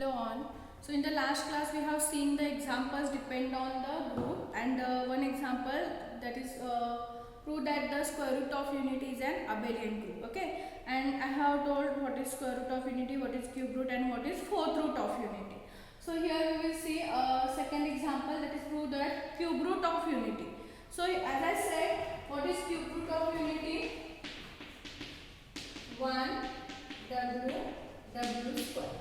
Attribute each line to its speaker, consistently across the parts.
Speaker 1: Hello on. So in the last class we have seen the examples depend on the group, and one example, that is prove that the square root of unity is an abelian group. Okay, and I have told what is square root of unity, what is cube root, and what is fourth root of unity. So here we will see a second example, that is prove that cube root of unity. So as I said, what is cube root of unity? 1 w square.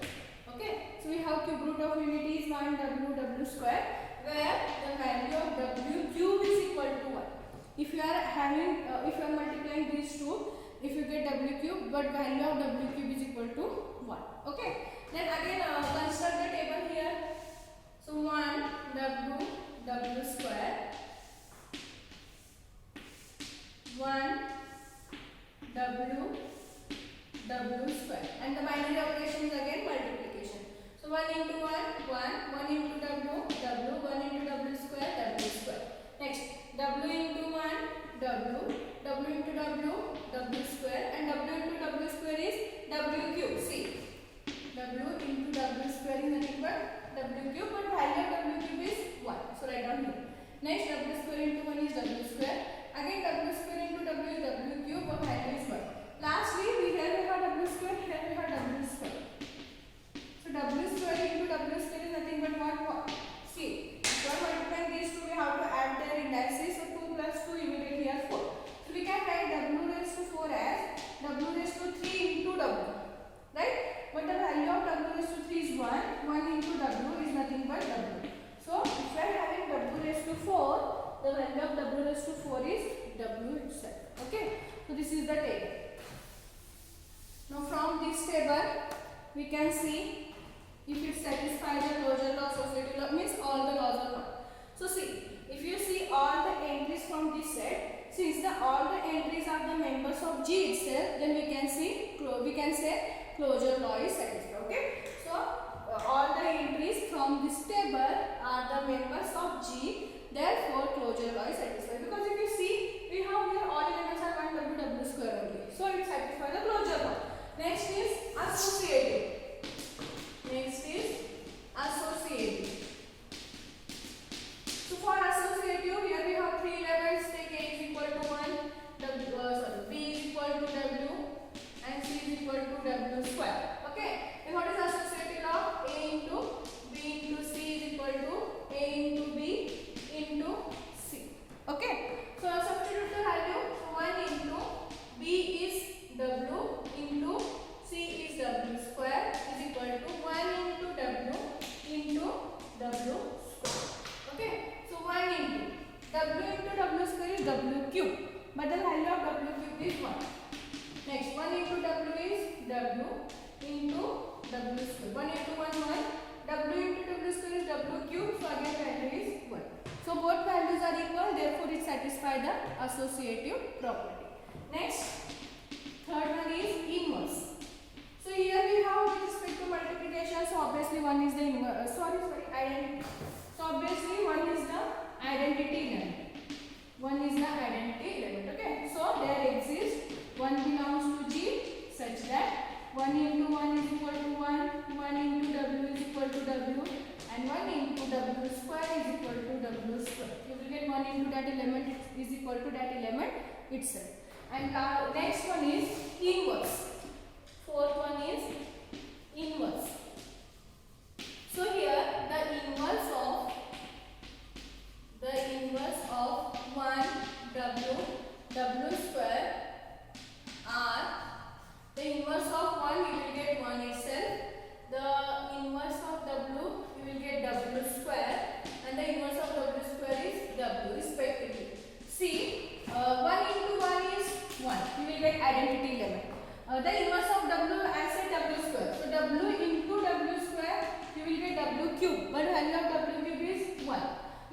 Speaker 1: Okay, so we have cube root of unity is 1 w square, where the value of w cube is equal to 1. If you are having, if you are multiplying these two, if you get w cube, but value of w cube is equal to 1. Okay, then again construct the table here. So 1 w square, 1 w square, and the binary operation is again multiplication. So 1 into 1, 1 into w, 1 into w square. Next, w into 1, w into w square, and w into w square is w cube. See, w into w square is nothing but w cube, but value of w cube is 1. So write down here. Next, w square into 1 is w square. Again, w square into w is w cube, but value is 1. Lastly, here we have w square, here we have w square. So w square into w square is nothing but what? See, if you are multiplying these two, we have to add their indices. So 2 plus 2, you will get here 4. So we can write w raised to 4 as w raised to 3 into w, right? But the value of w raised to 3 is 1. 1 into w is nothing but w. So if you are having w raised to 4, the value of w raised to 4 is w itself. Okay, so this is the table. Now from this table we can see if it satisfies the closure law, associative law, means all the laws are not. So see, if you see all the entries from this set, since all the entries are the members of G itself, then we can say closure law is satisfied. Okay, so all the entries from this table are the members of G, therefore closure law is satisfied. Because if you see, we have here all elements are 1 w square only, so it satisfies the closure law. Next is associative. So for associative, here we have three elements. Take A is equal to 1, B is equal to W, and C is equal to W square. Okay. And what is associative law? A into B into C is equal to A into B into C. Okay. So substitute the value. So 1 into B is W into C is W square is equal to 1 into W into W square. Okay, so 1 into W square is W cube, but the value of W cube is 1. Next, 1 into W is W into W square. 1 into 1, 1. W into W square is W cube, so again value is 1. So both values are equal, therefore it satisfies the associative property. Next, third one is inverse. So here we have with respect to multiplication, so obviously one is the inverse, identity. So obviously one is the identity element. One is the identity element. Okay. So there exists one belongs to G such that 1 into 1 is equal to 1, 1 into W is equal to W, and 1 into W square is equal to W square. You will get 1 into that element is equal to that element itself. And next one is inverse. Fourth one is inverse. So here the inverse of 1 W square are the inverse of 1, you will get 1 itself. The inverse of W, you will get W square, and the inverse of W square is W respectively. See, 1 into 1 is 1. You will get identity element. The inverse of W, I said W square. So W into W square, you will get W cube, but value of W cube is 1.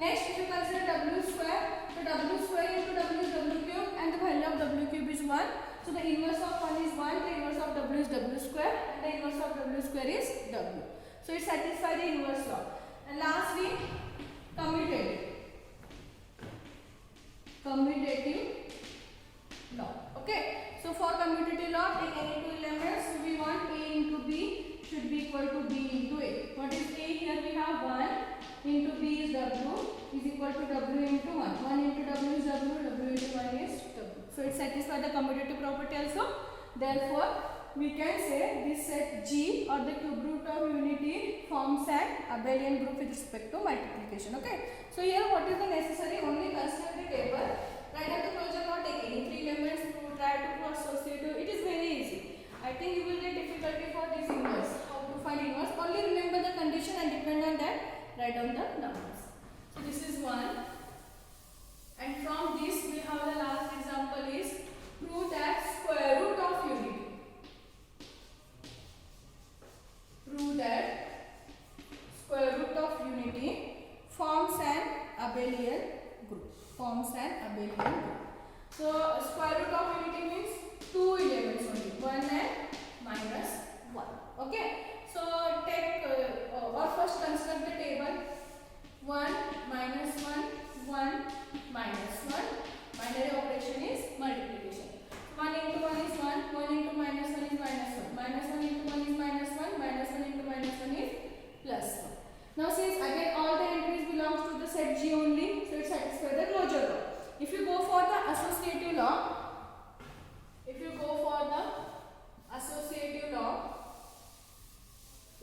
Speaker 1: Next, if you consider W square, so W square into W is W cube, and the value of W cube is 1. So the inverse of 1 is 1, the inverse of W is W square, and the inverse of W square is W. So it satisfies the inverse law. And lastly, commutative law. Okay. So for commutative law, take any two elements. So we want A into B should be equal to B into A. W is equal to W into 1. 1 into W is W, W into 1 is W. So it satisfies the commutative property also. Therefore, we can say this set G or the cube root of unity forms an abelian group with respect to multiplication. Okay. So here what is the necessary? Only consider the table. Write out the closure law, take any three elements, try to associate. It is very easy. I think you will get difficulty for this inverse. How to find inverse? Only remember the condition and depend on that. Write down the numbers. So this is one. And from this we have the last example is prove that square root of unity. Prove that square root of unity forms an abelian group. Forms an abelian group. So square root of unity means two elements only, 1 and minus 1. Okay. So take or first construct the table. 1 minus 1, 1 minus 1. Binary operation is multiplication. 1 into 1 is 1, 1 into minus 1 is minus 1. Minus 1 into 1 is minus 1, minus 1 into minus 1 is plus 1. Now since again all the entries belongs to the set G only, so it satisfies the closure law. If you go for the associative law,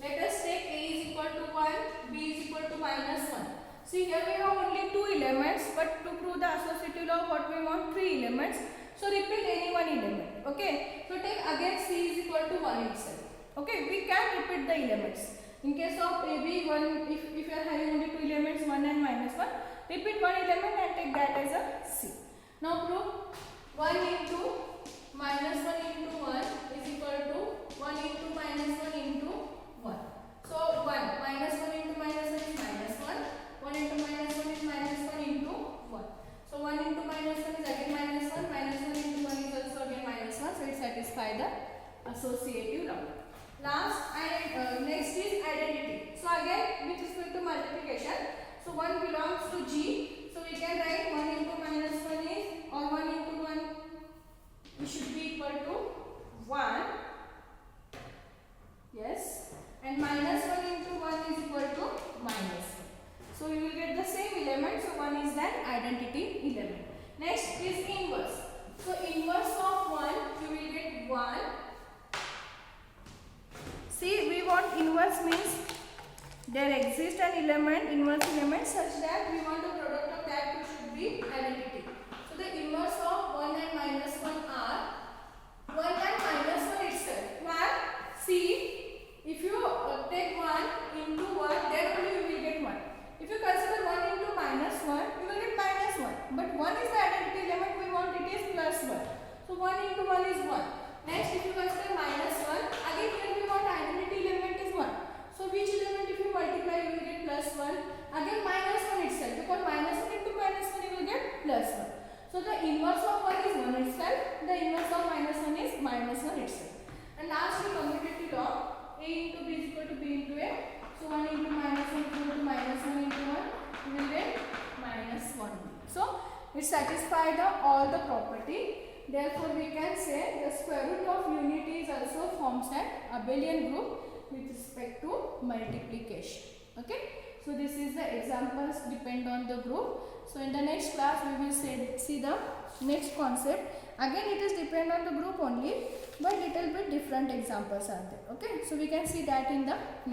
Speaker 1: let us take A is equal to 1, B is equal to minus 1. See here we have only two elements, but to prove the associative law what we want? Three elements. So repeat any one element. Okay. So take again C is equal to 1 itself. Okay. We can repeat the elements. In case of AB, 1, if you are having only two elements, 1 and minus 1, repeat one element and take that as a C. Now prove 1 into minus 1 into 1 is equal to 1 into minus 1 into 1. So 1 minus 1 into minus 1 is minus 1. 1 into minus 1 is minus 1 into 1. So 1 into minus 1 is again minus 1. Minus 1 into 1 is also again minus 1. So it satisfies the associative law. Last and next is identity. So again with respect to multiplication. So 1 belongs to G. So we can write 1 into minus 1 is or 1 into 1 it should be equal to 1. Yes. And minus 1 into 1 is equal to minus 1. So you will get the same element. So 1 is that identity element. Next is inverse. So inverse of 1 you will get 1. See, we want inverse means there exists an element, inverse element such that we want the product of that two should be identity. So the inverse of 1 and minus 1 are 1 and minus 1 itself. Why? See, if you take 1 into 1, then only you will get 1. If you consider 1 into minus 1, you will get minus 1. But 1 is the identity element, we want it is plus 1. So 1 into 1 is 1. Next, if you consider minus 1, again here we want identity element is 1. So which element if you multiply you will get plus 1. Again minus 1 itself, because minus 1 into minus 1 you will get plus 1. So the inverse of 1 is 1 itself, the inverse of minus 1 is minus 1 itself. And lastly commutative law, A into B is equal to B into A. So 1 into minus 1 is equal to minus 1 into 1, you will get minus 1. So it satisfies all the property. Therefore we can say the square root of unity is also forms an abelian group with respect to multiplication. Okay. So this is the examples depend on the group. So in the next class we will see the next concept. Again it is depend on the group only, but little bit different examples are there. Okay. So we can see that in the